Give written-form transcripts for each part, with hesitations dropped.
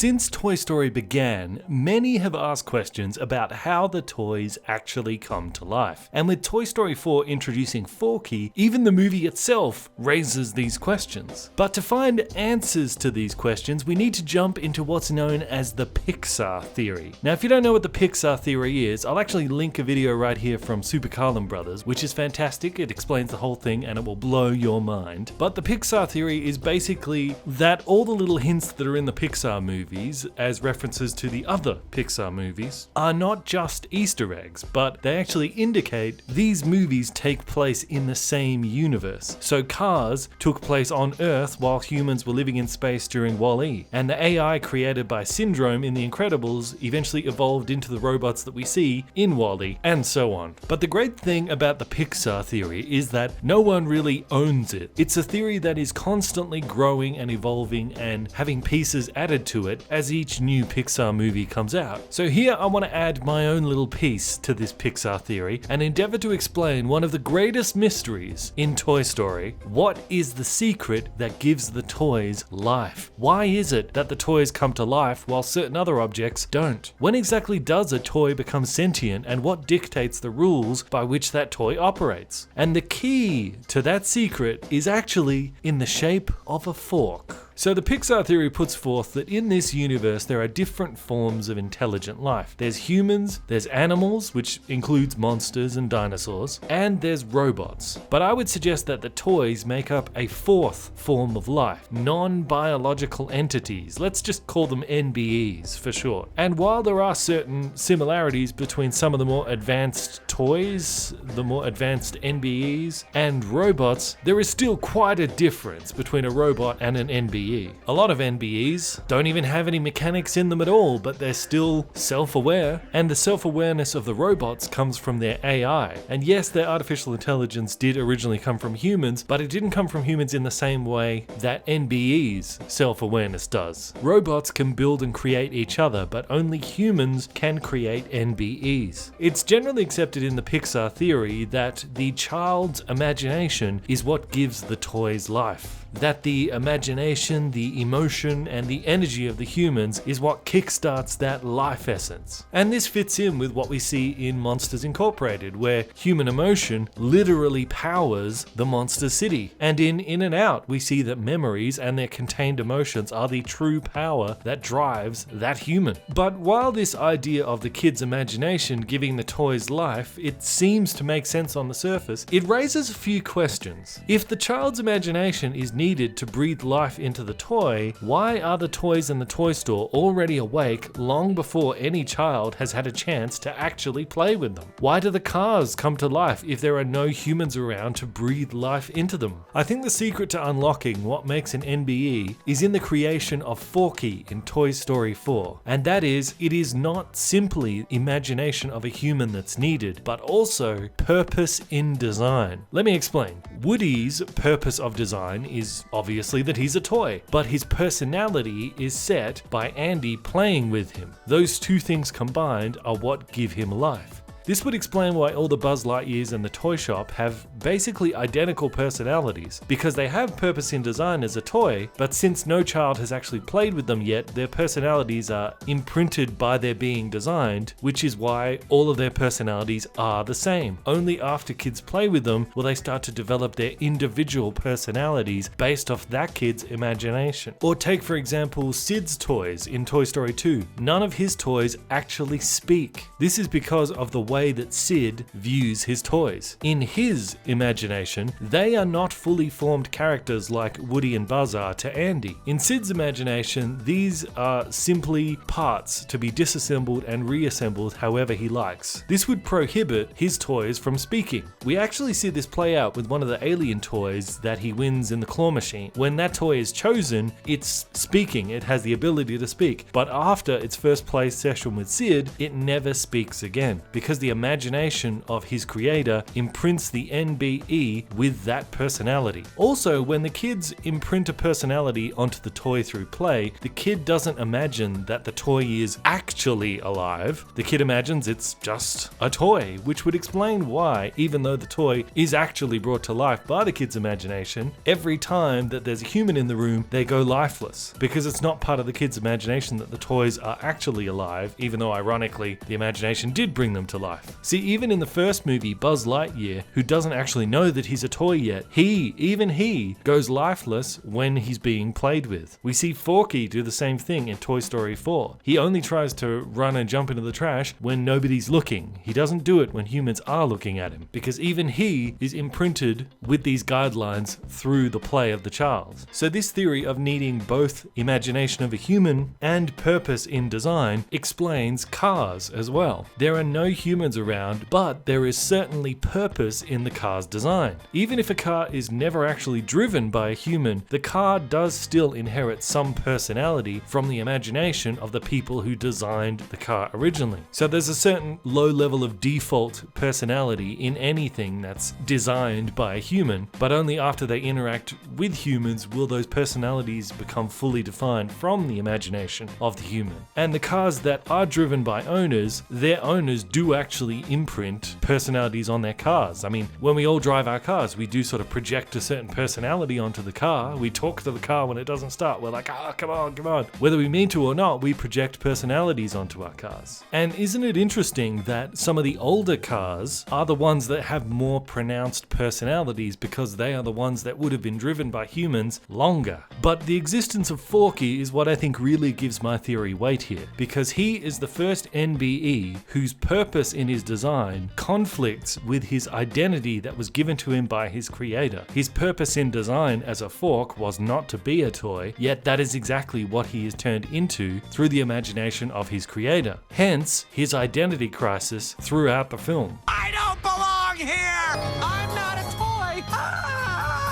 Since Toy Story began, many have asked questions about how the toys actually come to life. And with Toy Story 4 introducing Forky, even the movie itself raises these questions. But to find answers to these questions, we need to jump into what's known as the Pixar Theory. Now, if you don't know what the Pixar Theory is, I'll actually link a video right here from SuperCarlinBrothers, which is fantastic. It explains the whole thing and it will blow your mind. But the Pixar Theory is basically that all the little hints that are in the Pixar movies, as references to the other Pixar movies, are not just Easter eggs, but they actually indicate these movies take place in the same universe. So Cars took place on Earth while humans were living in space during WALL-E, and the AI created by Syndrome in The Incredibles eventually evolved into the robots that we see in WALL-E, and so on. But the great thing about the Pixar Theory is that no one really owns it. It's a theory that is constantly growing and evolving and having pieces added to it as each new Pixar movie comes out. So here I want to add my own little piece to this Pixar Theory and endeavor to explain one of the greatest mysteries in Toy Story. What is the secret that gives the toys life? Why is it that the toys come to life while certain other objects don't? When exactly does a toy become sentient, and what dictates the rules by which that toy operates? And the key to that secret is actually in the shape of a fork. So the Pixar Theory puts forth that in this universe there are different forms of intelligent life. There's humans, there's animals, which includes monsters and dinosaurs, and there's robots. But I would suggest that the toys make up a fourth form of life, non-biological entities. Let's just call them NBEs for short. And while there are certain similarities between some of the more advanced toys, the more advanced NBEs, and robots, there is still quite a difference between a robot and an NBE. A lot of NBEs don't even have any mechanics in them at all, but they're still self-aware, and the self-awareness of the robots comes from their AI. And yes, their artificial intelligence did originally come from humans, but it didn't come from humans in the same way that NBE's self-awareness does. Robots can build and create each other, but only humans can create NBEs. It's generally accepted in the Pixar Theory that the child's imagination is what gives the toys life. That the imagination, the emotion, and the energy of the humans is what kickstarts that life essence. And this fits in with what we see in Monsters Incorporated, where human emotion literally powers the monster city. And in and Out, we see that memories and their contained emotions are the true power that drives that human. But while this idea of the kid's imagination giving the toys life, it seems to make sense on the surface, it raises a few questions. If the child's imagination is needed to breathe life into the toy, why are the toys in the toy store already awake long before any child has had a chance to actually play with them? Why do the cars come to life if there are no humans around to breathe life into them? I think the secret to unlocking what makes an NBE is in the creation of Forky in Toy Story 4. And that is, it is not simply imagination of a human that's needed, but also purpose in design. Let me explain. Woody's purpose of design is obviously that he's a toy, but his personality is set by Andy playing with him. Those two things combined are what give him life. This would explain why all the Buzz Lightyears in the toy shop have basically identical personalities, because they have purpose in design as a toy, but since no child has actually played with them yet, their personalities are imprinted by their being designed, which is why all of their personalities are the same. Only after kids play with them will they start to develop their individual personalities based off that kid's imagination. Or take, for example, Sid's toys in Toy Story 2. None of his toys actually speak. This is because of the way that Sid views his toys. In his imagination, they are not fully formed characters like Woody and Buzz are to Andy. In Sid's imagination, these are simply parts to be disassembled and reassembled however he likes. This would prohibit his toys from speaking. We actually see this play out with one of the alien toys that he wins in the claw machine. When that toy is chosen, it's speaking, it has the ability to speak, but after its first play session with Sid, it never speaks again, because the imagination of his creator imprints the NB NBE with that personality. Also, when the kids imprint a personality onto the toy through play, the kid doesn't imagine that the toy is actually alive. The kid imagines it's just a toy, which would explain why, even though the toy is actually brought to life by the kid's imagination, every time that there's a human in the room, they go lifeless, because it's not part of the kid's imagination that the toys are actually alive, even though ironically the imagination did bring them to life. See, even in the first movie, Buzz Lightyear, who doesn't actually know that he's a toy yet, even he goes lifeless when he's being played with. We see Forky do the same thing in Toy Story 4. He only tries to run and jump into the trash when nobody's looking. He doesn't do it when humans are looking at him, because even he is imprinted with these guidelines through the play of the child. So this theory of needing both imagination of a human and purpose in design explains cars as well. There are no humans around, but there is certainly purpose in the car's design. Even if a car is never actually driven by a human, the car does still inherit some personality from the imagination of the people who designed the car originally. So there's a certain low level of default personality in anything that's designed by a human, but only after they interact with humans will those personalities become fully defined from the imagination of the human. And the cars that are driven by owners, their owners do actually imprint personalities on their cars. I mean, when we all drive our cars, we do sort of project a certain personality onto the car. We talk to the car when it doesn't start. We're like, come on. Whether we mean to or not, we project personalities onto our cars. And isn't it interesting that some of the older cars are the ones that have more pronounced personalities because they are the ones that would have been driven by humans longer? But the existence of Forky is what I think really gives my theory weight here, because he is the first NBE whose purpose in his design conflicts with his identity that was given to him by his creator. His purpose in design as a fork was not to be a toy, yet that is exactly what he is turned into through the imagination of his creator. Hence, his identity crisis throughout the film. I don't belong here! I'm not a toy!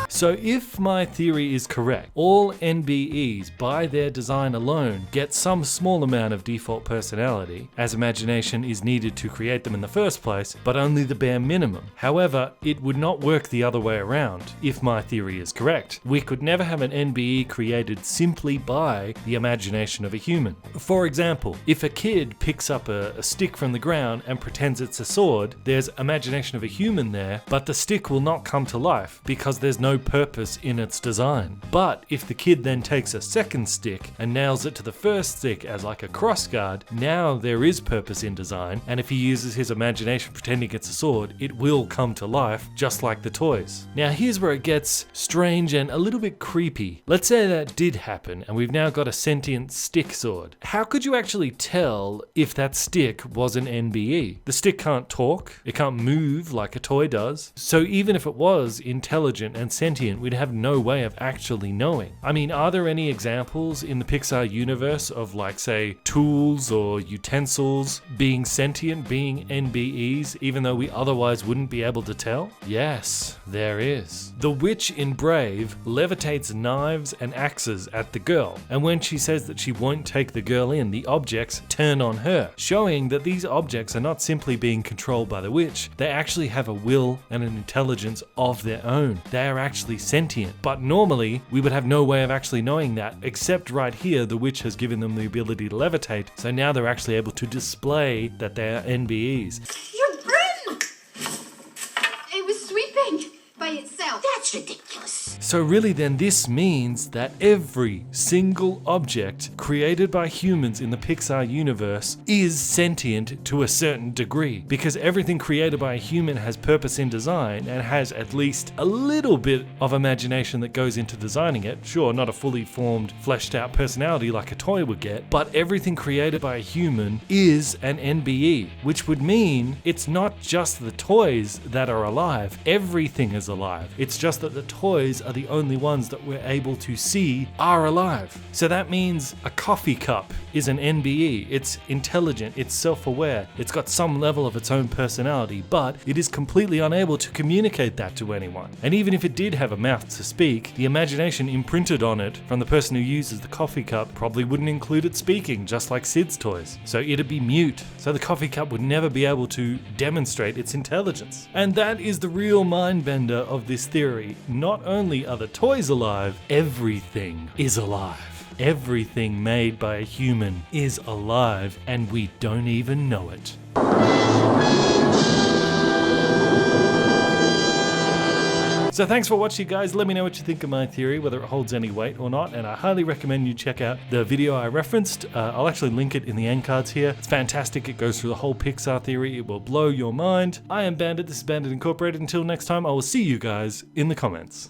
So if my theory is correct, all NBEs by their design alone get some small amount of default personality, as imagination is needed to create them in the first place, but only the bare minimum. However, it would not work the other way around if my theory is correct. We could never have an NBE created simply by the imagination of a human. For example, if a kid picks up a stick from the ground and pretends it's a sword, there's imagination of a human there, but the stick will not come to life because there's no purpose in its design. But if the kid then takes a second stick and nails it to the first stick as like a crossguard, now there is purpose in design, and if he uses his imagination pretending it's a sword, it will come to life just like the toys. Now here's where it gets strange and a little bit creepy. Let's say that did happen and we've now got a sentient stick sword. How could you actually tell if that stick was an NBE? The stick can't talk, it can't move like a toy does, so even if it was intelligent and sentient, we'd have no way of actually knowing. I mean, are there any examples in the Pixar universe of, like, say, tools or utensils being sentient, being NBEs, even though we otherwise wouldn't be able to tell? Yes, there is. The witch in Brave levitates knives and axes at the girl, and when she says that she won't take the girl in, the objects turn on her, showing that these objects are not simply being controlled by the witch, they actually have a will and an intelligence of their own. They are actually sentient. But normally, we would have no way of actually knowing that, except right here, the witch has given them the ability to levitate, so now they're actually able to display that they are NBEs. Your broom! It was sweeping by itself. That's ridiculous. So really then this means that every single object created by humans in the Pixar universe is sentient to a certain degree, because everything created by a human has purpose in design and has at least a little bit of imagination that goes into designing it. Sure, not a fully formed, fleshed out personality like a toy would get, but everything created by a human is an NBE, which would mean it's not just the toys that are alive, everything is alive. It's just that the toys are the the only ones that we're able to see are alive. So that means a coffee cup is an NBE. It's intelligent, it's self-aware, it's got some level of its own personality, but it is completely unable to communicate that to anyone. And even if it did have a mouth to speak, the imagination imprinted on it from the person who uses the coffee cup probably wouldn't include it speaking, just like Sid's toys. So it'd be mute. So the coffee cup would never be able to demonstrate its intelligence. And that is the real mind bender of this theory. Not only are the toys alive, everything is alive. Everything made by a human is alive, and we don't even know it. So thanks for watching, guys. Let me know what you think of my theory, whether it holds any weight or not, and I highly recommend you check out the video I referenced. I'll actually link it in the end cards here. It's fantastic. It goes through the whole Pixar theory. It will blow your mind. I am Bandit. This is Bandit Incorporated. Until next time, I will see you guys in the comments.